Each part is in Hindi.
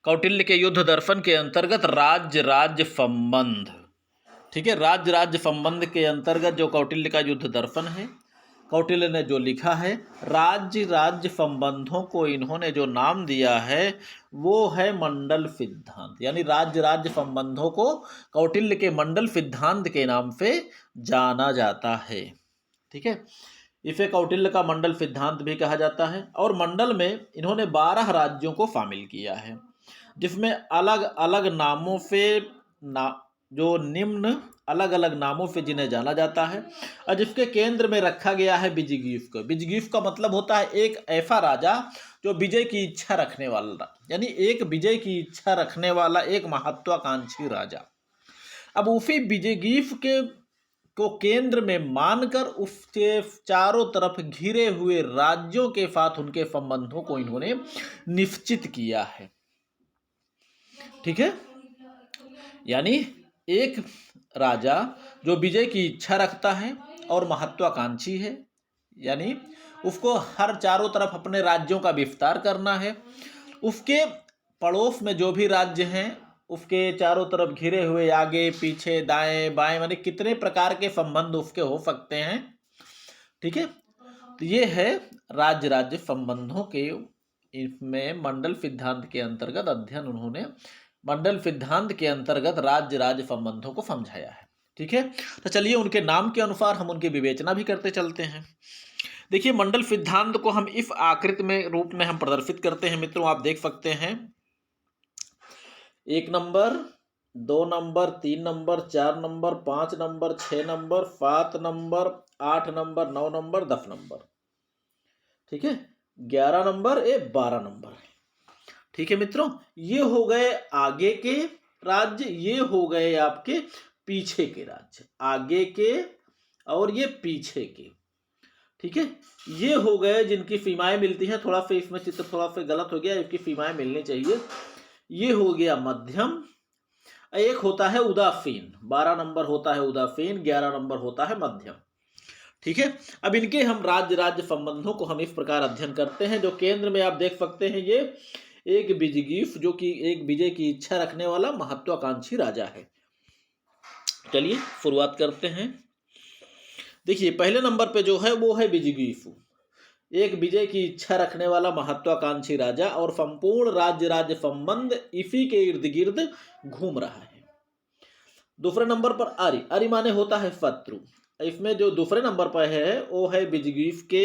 कौटिल्य के युद्ध दर्पण के अंतर्गत राज्य राज्य संबंध, ठीक है, राज्य राज्य संबंध के अंतर्गत जो कौटिल्य का युद्ध दर्पण है, कौटिल्य ने जो लिखा है, राज्य राज्य संबंधों को इन्होंने जो नाम दिया है वो है मंडल सिद्धांत, यानी राज्य राज्य संबंधों को कौटिल्य के मंडल सिद्धांत के नाम से जाना जाता है। ठीक है, इसे कौटिल्य का मंडल सिद्धांत भी कहा जाता है। और मंडल में इन्होंने 12 राज्यों को शामिल किया है, जिसमें अलग अलग नामों से जो निम्न अलग अलग नामों से जिन्हें जाना जाता है, और जिसके केंद्र में रखा गया है विजयगीफ को। विजयगीफ का मतलब होता है एक ऐसा राजा जो विजय की इच्छा रखने वाला, यानी एक विजय की इच्छा रखने वाला एक महत्वाकांक्षी राजा। अब उसी विजयगीफ के को केंद्र में मानकर उसके चारों तरफ घिरे हुए राज्यों के साथ उनके संबंधों को इन्होंने निश्चित किया है। ठीक है, यानी एक राजा जो विजय की इच्छा रखता है और महत्वाकांक्षी है, यानी उसको हर चारों तरफ अपने राज्यों का विस्तार करना है। उसके पड़ोस में जो भी राज्य हैं उसके चारों तरफ घिरे हुए आगे पीछे दाएं बाएं, माने कितने प्रकार के संबंध उसके हो सकते हैं। ठीक है, तो ये है राज्य राज्य संबंधों के, इसमें मंडल सिद्धांत के अंतर्गत अध्ययन, उन्होंने मंडल सिद्धांत के अंतर्गत राज्य राज्य संबंधों को समझाया है। ठीक है, तो चलिए उनके नाम के अनुसार हम उनकी विवेचना भी करते चलते हैं। देखिए, मंडल सिद्धांत को हम इस आकृति में रूप में हम प्रदर्शित करते हैं मित्रों, आप देख सकते हैं 1 number, 2 number, 3 number, 4 number, 5 number, 6 number, 7 number, 8 number, 9 number, 10 number. ठीक है, 11 नंबर, 12 नंबर। ठीक है मित्रों, ये हो गए आगे के राज्य, ये हो गए आपके पीछे के राज्य, आगे के और ये पीछे के। ठीक है, ये हो गए जिनकी सीमाएं मिलती हैं। थोड़ा सा इसमें चित्र थोड़ा सा गलत हो गया, इसकी सीमाएं मिलनी चाहिए। ये हो गया मध्यम, एक होता है उदासीन, 12 नंबर होता है उदासीन, 11 नंबर होता है मध्यम। ठीक है, अब इनके हम राज्य राज्य संबंधों को हम इस प्रकार अध्ययन करते हैं। जो केंद्र में आप देख सकते हैं, ये एक विजयगीफ जो कि एक विजय की इच्छा रखने वाला महत्वाकांक्षी राजा है। चलिए शुरुआत करते हैं। देखिए, पहले नंबर पे जो है वो है विजयगीफ, एक विजय की इच्छा रखने वाला महत्वाकांक्षी राजा, और संपूर्ण राज्य राज्य संबंध इसी के इर्द गिर्द घूम रहा है। दूसरे नंबर पर अरि, अरि माने होता है शत्रु। इसमें जो दूसरे नंबर पर है वो है विजयगीफ के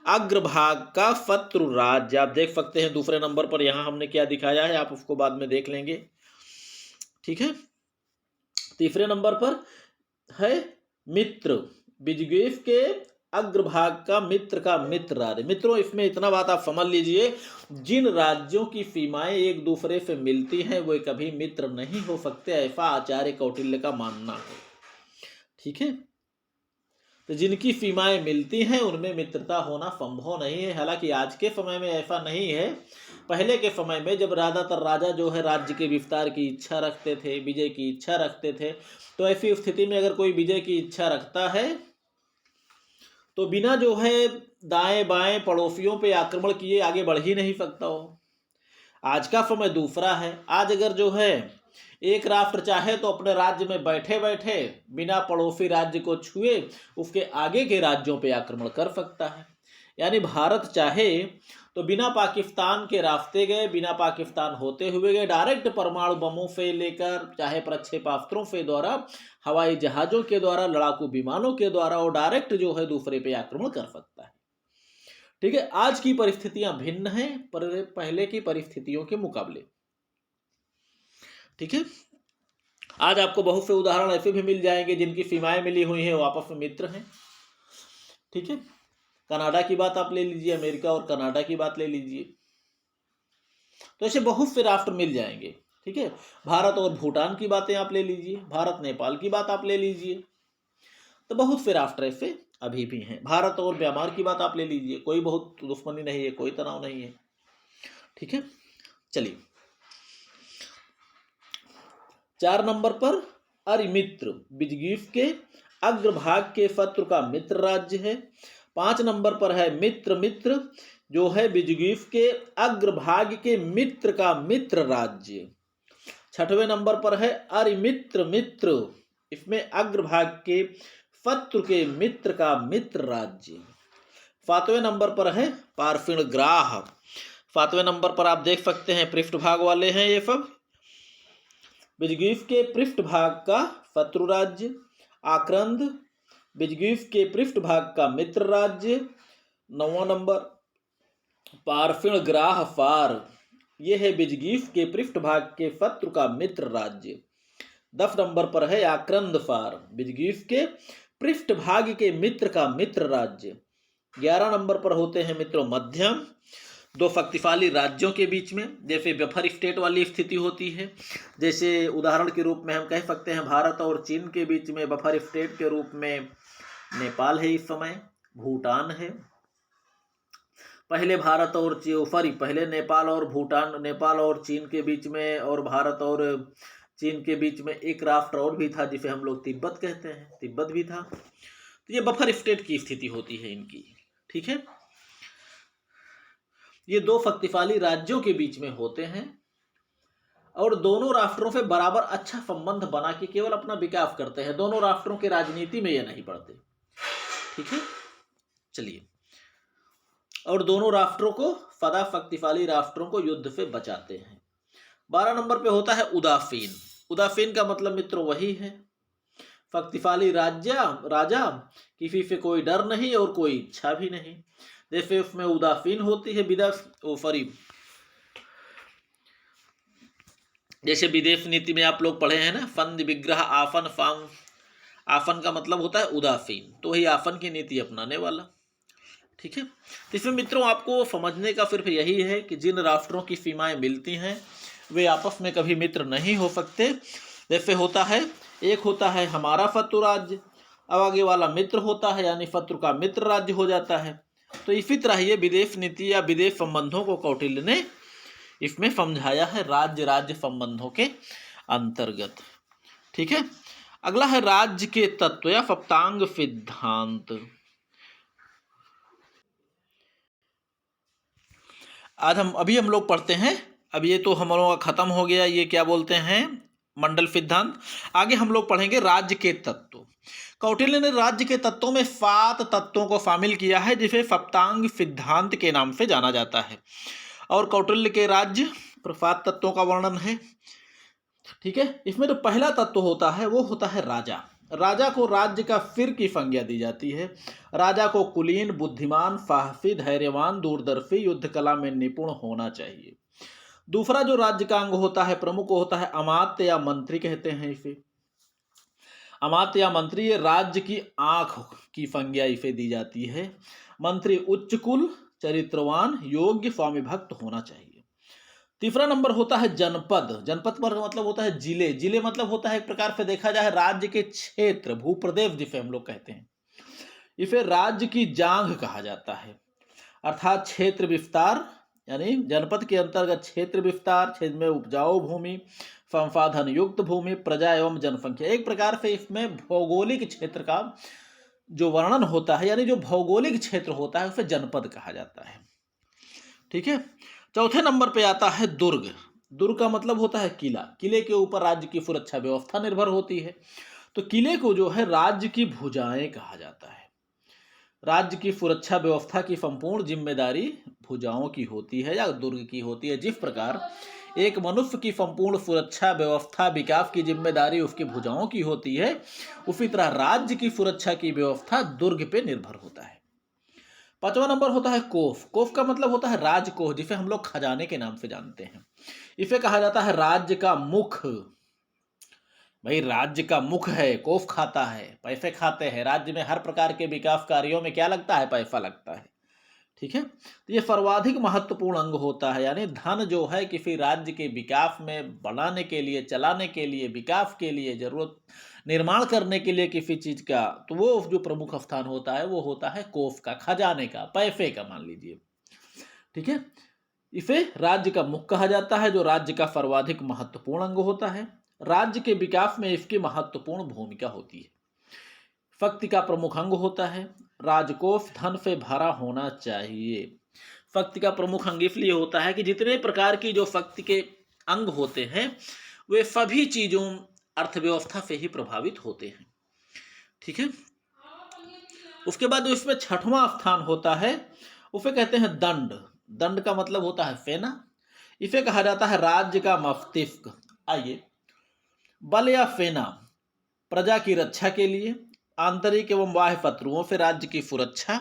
अग्रभाग का शत्रु राज्य। आप देख सकते हैं दूसरे नंबर पर यहां हमने क्या दिखाया है, आप उसको बाद में देख लेंगे। ठीक है, तीसरे नंबर पर है मित्र, विजयगीफ के अग्रभाग का मित्र राज्य। मित्रों, इसमें इतना बात आप समझ लीजिए, जिन राज्यों की सीमाएं एक दूसरे से मिलती हैं वो कभी मित्र नहीं हो सकते, ऐसा आचार्य कौटिल्य का मानना है। ठीक है, तो जिनकी सीमाएं मिलती हैं उनमें मित्रता होना संभव नहीं है। हालांकि आज के समय में ऐसा नहीं है, पहले के समय में जब ज्यादातर राजा जो है राज्य के विस्तार की इच्छा रखते थे, विजय की इच्छा रखते थे, तो ऐसी स्थिति में अगर कोई विजय की इच्छा रखता है तो बिना जो है दाएं बाएं पड़ोसियों पे आक्रमण किए आगे बढ़ ही नहीं सकता हो। आज का समय दूसरा है। आज अगर जो है एक राष्ट्र चाहे तो अपने राज्य में बैठे बैठे बिना पड़ोसी राज्य को छुए उसके आगे के राज्यों पे आक्रमण कर सकता है। यानी भारत चाहे तो बिना पाकिस्तान के रास्ते गए, बिना पाकिस्तान होते हुए गए, डायरेक्ट परमाणु बमों से लेकर चाहे प्रक्षेपास्त्रों से द्वारा, हवाई जहाजों के द्वारा, लड़ाकू विमानों के द्वारा वो डायरेक्ट जो है दूसरे पे आक्रमण कर सकता है। ठीक है, आज की परिस्थितियां भिन्न हैं पहले की परिस्थितियों के मुकाबले। ठीक है, आज आपको बहुत से उदाहरण ऐसे भी मिल जाएंगे जिनकी सीमाएं मिली हुई हैं, वो आपस में मित्र हैं। ठीक है, कनाडा की बात आप ले लीजिए, अमेरिका और कनाडा की बात ले लीजिए, तो ऐसे बहुत से राष्ट्र मिल जाएंगे। ठीक है, भारत और भूटान की बातें आप ले लीजिए, भारत नेपाल की बात आप ले लीजिए, तो बहुत से राष्ट्र ऐसे अभी भी हैं। भारत और म्यांमार की बात आप ले लीजिए, कोई बहुत दुश्मनी नहीं है, कोई तनाव नहीं है। ठीक है, चलिए 4 नंबर पर अरिमित्र, विजयगीफ के अग्रभाग के शत्रु का मित्र राज्य है। 5 नंबर पर है मित्र, मित्र जो है बीजगीफ के अग्रभाग के मित्र का मित्र राज्य। 6वें नंबर पर है अरिमित्र, मित्र इसमें अग्रभाग के शत्रु के मित्र का मित्र राज्य। 7वें नंबर पर है पार्फिण ग्राह। 7वें नंबर पर आप देख सकते हैं पृष्ठभाग वाले हैं ये सब। बीजगीफ के पृष्ठभाग का शत्रु राज्य, आक्रंद बीजगीफ के पृष्ठभाग का मित्र राज्य। 9वां नंबर पार्फिण ग्राह फार, ये है बीजगीफ के पृष्ठभाग के शत्रु का मित्र राज्य। 10 नंबर पर है आक्रंद फार, बीजगीफ के पृष्ठभाग के मित्र का मित्र राज्य। 11 नंबर पर होते हैं मित्रों मध्यम, दो शक्तिशाली राज्यों के बीच में, जैसे बफर स्टेट वाली स्थिति होती है। जैसे उदाहरण के रूप में हम कह सकते हैं भारत और चीन के बीच में बफर स्टेट के रूप में नेपाल है, इस समय भूटान है। पहले भारत और पहले नेपाल और भूटान, नेपाल और चीन के बीच में और भारत और चीन के बीच में एक राष्ट्र और भी था जिसे हम लोग तिब्बत कहते हैं, तिब्बत भी था। तो ये बफर स्टेट की स्थिति होती है इनकी, ठीक है। ये दो शक्तिशाली राज्यों के बीच में होते हैं और दोनों राष्ट्रों से बराबर अच्छा संबंध बना के केवल अपना विकास करते हैं। दोनों राष्ट्रों के राजनीति में ये नहीं पड़ते, ठीक है। चलिए, और दोनों राष्ट्रों को सदा शक्तिशाली राष्ट्रों को युद्ध से बचाते हैं। 12 नंबर पे होता है उदासीन। उदासीन का मतलब मित्रों वही है शक्तिशाली राजा किसी से कोई डर नहीं और कोई इच्छा भी नहीं। जैसे उसमें उदासीन होती है जैसे विदेश नीति में आप लोग पढ़े हैं ना, फंद विग्रह आसन फाम। आसन का मतलब होता है उदासीन, तो वही आसन की नीति अपनाने वाला, ठीक है। तो इसमें मित्रों आपको समझने का सिर्फ यही है कि जिन राष्ट्रों की सीमाएं मिलती हैं वे आपस में कभी मित्र नहीं हो सकते। जैसे होता है, एक होता है हमारा शत्रु राज्य, अब आगे वाला मित्र होता है यानी शत्रु का मित्र राज्य हो जाता है। तो इसी तरह ये विदेश नीति या विदेश संबंधों को कौटिल्य ने इसमें समझाया है राज्य राज्य संबंधों के अंतर्गत, ठीक है। अगला है राज्य के तत्व या सप्तांग सिद्धांत। आज हम लोग पढ़ते हैं। अब ये तो हम लोगों का खत्म हो गया, ये क्या बोलते हैं मंडल सिद्धांत। आगे हम लोग पढ़ेंगे राज्य के तत्व। कौटिल्य ने राज्य के तत्वों में 7 तत्वों को शामिल किया है जिसे सप्तांग सिद्धांत के नाम से जाना जाता है। और कौटिल्य के राज्य 7 तत्वों का वर्णन है, ठीक है। इसमें जो पहला तत्व होता है वो होता है राजा। राजा को राज्य का सिर की संज्ञा दी जाती है। राजा को कुलीन, बुद्धिमान, साहसी, धैर्यवान, दूरदर्शी, युद्ध कला में निपुण होना चाहिए। दूसरा जो राज्य का अंग होता है प्रमुख होता है अमात्य या मंत्री कहते हैं इसे। अमात्य या मंत्री ये राज्य की आंख की संज्ञा इसे दी जाती है। मंत्री उच्च कुल, चरित्रवान, योग्य, स्वामी भक्त होना चाहिए। तीसरा नंबर होता है जनपद। जनपद पर मतलब होता है जिले। जिले मतलब होता है एक प्रकार से देखा जाए राज्य के क्षेत्र, भूप्रदेश जिसे हम लोग कहते हैं। इसे राज्य की जांघ कहा जाता है, अर्थात क्षेत्र विस्तार, यानी जनपद के अंतर्गत क्षेत्र विस्तार, क्षेत्र में उपजाऊ भूमि, संसाधन युक्त भूमि, प्रजा एवं जनसंख्या। एक प्रकार से इसमें भौगोलिक क्षेत्र का जो वर्णन होता है, यानी जो भौगोलिक क्षेत्र होता है उसे जनपद कहा जाता है, ठीक है। चौथे नंबर पे आता है दुर्ग। दुर्ग का मतलब होता है किला। किले के ऊपर राज्य की सुरक्षा व्यवस्था निर्भर होती है। तो किले को जो है राज्य की भुजाएं कहा जाता है। राज्य की सुरक्षा व्यवस्था की संपूर्ण जिम्मेदारी भुजाओं की होती है या दुर्ग की होती है। जिस प्रकार एक मनुष्य की संपूर्ण सुरक्षा व्यवस्था विकास की जिम्मेदारी उसकी भुजाओं की होती है, उसी तरह राज्य की सुरक्षा की व्यवस्था दुर्ग पे निर्भर होता है। 5वां नंबर होता है कोष। कोष का मतलब होता है राजकोष, जिसे हम लोग खजाने के नाम से जानते हैं। इसे कहा जाता है राज्य का मुख। भाई राज्य का मुख है, कोष खाता है, पैसे खाते हैं। राज्य में हर प्रकार के विकास कार्यों में क्या लगता है, पैसा लगता है, ठीक है। तो ये सर्वाधिक महत्वपूर्ण अंग होता है, यानी धन जो है किसी राज्य के विकास में बनाने के लिए, चलाने के लिए, विकास के लिए, जरूरत निर्माण करने के लिए किसी चीज का, तो वो जो प्रमुख स्थान होता है वो होता है कोष का, खजाने का, पैसे का मान लीजिए, ठीक है। इसे राज्य का मुख कहा जाता है, जो राज्य का सर्वाधिक महत्वपूर्ण अंग होता है। राज्य के विकास में इसकी महत्वपूर्ण भूमिका होती है। फक्ति का प्रमुख अंग होता है। राजकोष धन से भरा होना चाहिए। फक्ति का प्रमुख अंग इसलिए होता है कि जितने प्रकार की जो फक्ति के अंग होते हैं वे सभी चीजों अर्थव्यवस्था से ही प्रभावित होते हैं। ठीक है। उसके बाद इसमें छठवां स्थान होता है, उसे कहते हैं दंड। दंड का मतलब होता है सेना। इसे कहा जाता है राज्य का मस्तिष्क। आइए, बल या सेना प्रजा की रक्षा के लिए, आंतरिक एवं बाह्य शत्रुओं से राज्य की सुरक्षा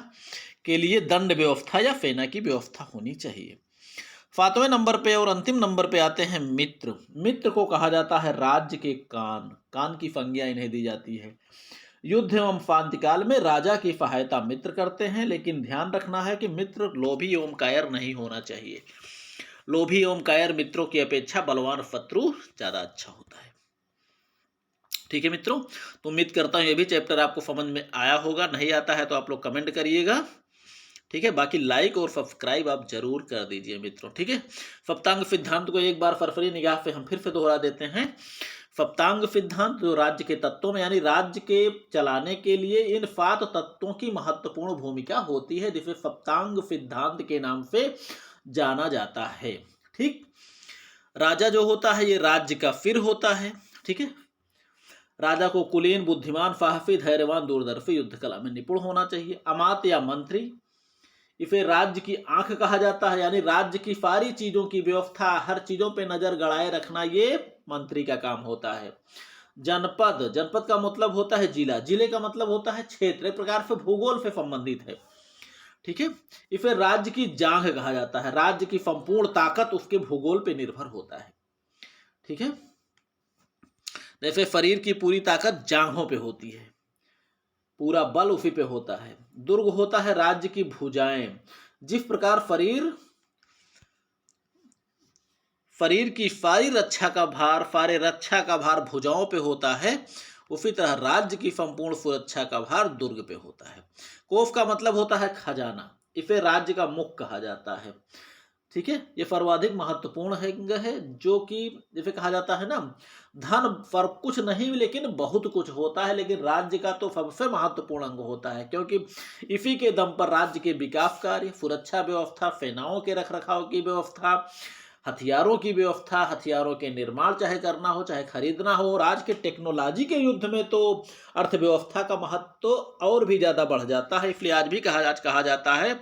के लिए दंड व्यवस्था या सेना की व्यवस्था होनी चाहिए। 7वें नंबर पे और अंतिम नंबर पे आते हैं मित्र। मित्र को कहा जाता है राज्य के कान। कान की संज्ञा इन्हें दी जाती है। युद्ध एवं शांति काल में राजा की सहायता मित्र करते हैं, लेकिन ध्यान रखना है कि मित्र लोभी एवं कायर नहीं होना चाहिए। लोभी एवं कायर मित्रों की अपेक्षा बलवान शत्रु ज्यादा अच्छा होता है। ठीक है मित्रों, तो उम्मीद करता हूं ये भी चैप्टर आपको समझ में आया होगा। नहीं आता है तो आप लोग कमेंट करिएगा। ठीक है, बाकी लाइक और सब्सक्राइब आप जरूर कर दीजिए मित्रों। ठीक है, सप्तांग सिद्धांत को एक बार फरफरी निगाह से हम फिर से दोहरा देते हैं। सप्तांग सिद्धांत जो राज्य के तत्वों में यानी राज्य के चलाने के लिए इन 7 तत्वों की महत्वपूर्ण भूमिका होती है, जिसे सप्तांग सिद्धांत के नाम से जाना जाता है। ठीक, राजा जो होता है ये राज्य का सिर होता है। ठीक है, राजा को कुलीन, बुद्धिमान, साहसी, धैर्यवान, दूरदर्शी, युद्ध कला में निपुण होना चाहिए। अमात्य या मंत्री, इसे राज्य की आंख कहा जाता है, यानी राज्य की सारी चीजों की व्यवस्था, हर चीजों पे नजर गड़ाए रखना ये मंत्री का काम होता है। जनपद, जनपद का मतलब होता है जिला, जिले का मतलब होता है क्षेत्र, एक प्रकार से भूगोल से संबंधित है। ठीक है, इसे राज्य की जांघ कहा जाता है। राज्य की संपूर्ण ताकत उसके भूगोल पे निर्भर होता है। ठीक है, जैसे शरीर की पूरी ताकत जांघों पे होती है, पूरा बल उसी पे होता है। दुर्ग होता है राज्य की भुजाएं। जिस प्रकार शरीर की सारी रक्षा का भार भुजाओं पे होता है, उसी तरह राज्य की संपूर्ण सुरक्षा का भार दुर्ग पे होता है। कोष का मतलब होता है खजाना, इसे राज्य का मुख कहा जाता है। ठीक है, ये सर्वाधिक महत्वपूर्ण है जो कि जिसे कहा जाता है ना, धन पर कुछ नहीं लेकिन बहुत कुछ होता है, लेकिन राज्य का तो सबसे महत्वपूर्ण अंग होता है, क्योंकि इसी के दम पर राज्य के विकास कार्य, सुरक्षा व्यवस्था, सेनाओं के रखरखाव की व्यवस्था, हथियारों की व्यवस्था, हथियारों के निर्माण चाहे करना हो चाहे खरीदना हो, और आज के टेक्नोलॉजी के युद्ध में तो अर्थव्यवस्था का महत्व और भी ज्यादा बढ़ जाता है। इसलिए आज भी कहा जाता है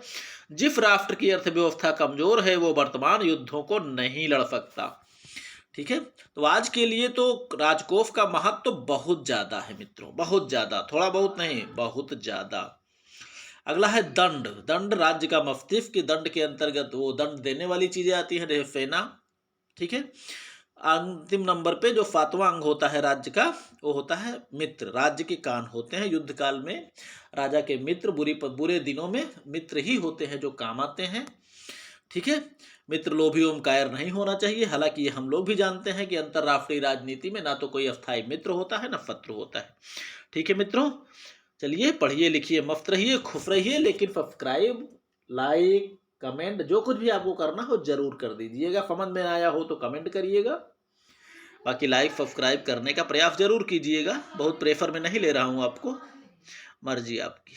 जिस राष्ट्र की अर्थव्यवस्था कमजोर है वो वर्तमान युद्धों को नहीं लड़ सकता। ठीक है, तो आज के लिए तो राजकोष का महत्व बहुत ज्यादा है मित्रों, बहुत ज्यादा, थोड़ा बहुत नहीं, बहुत ज्यादा। अगला है दंड। दंड राज्य का मस्तिष्क के दंड के अंतर्गत वो दंड देने वाली चीजें आती हैं, जैसे सेना। ठीक है, अंतिम नंबर पे जो 7वां अंग होता है राज्य का, वो होता है मित्र। राज्य के कान होते हैं। युद्ध काल में राजा के मित्र, बुरे दिनों में मित्र ही होते हैं जो काम आते हैं। ठीक है, मित्र लोभी एवं कायर नहीं होना चाहिए। हालांकि ये हम लोग भी जानते हैं कि अंतरराष्ट्रीय राजनीति में ना तो कोई अस्थायी मित्र होता है ना शत्रु होता है। ठीक है मित्रों, चलिए पढ़िए लिखिए, मस्त रहिए, खुश रहिए, लेकिन सब्सक्राइब, लाइक, कमेंट जो कुछ भी आपको करना हो जरूर कर दीजिएगा। समझ में आया हो तो कमेंट करिएगा। बाकी लाइक सब्सक्राइब करने का प्रयास जरूर कीजिएगा। बहुत प्रेफर में नहीं ले रहा हूं आपको, मर्जी आपकी।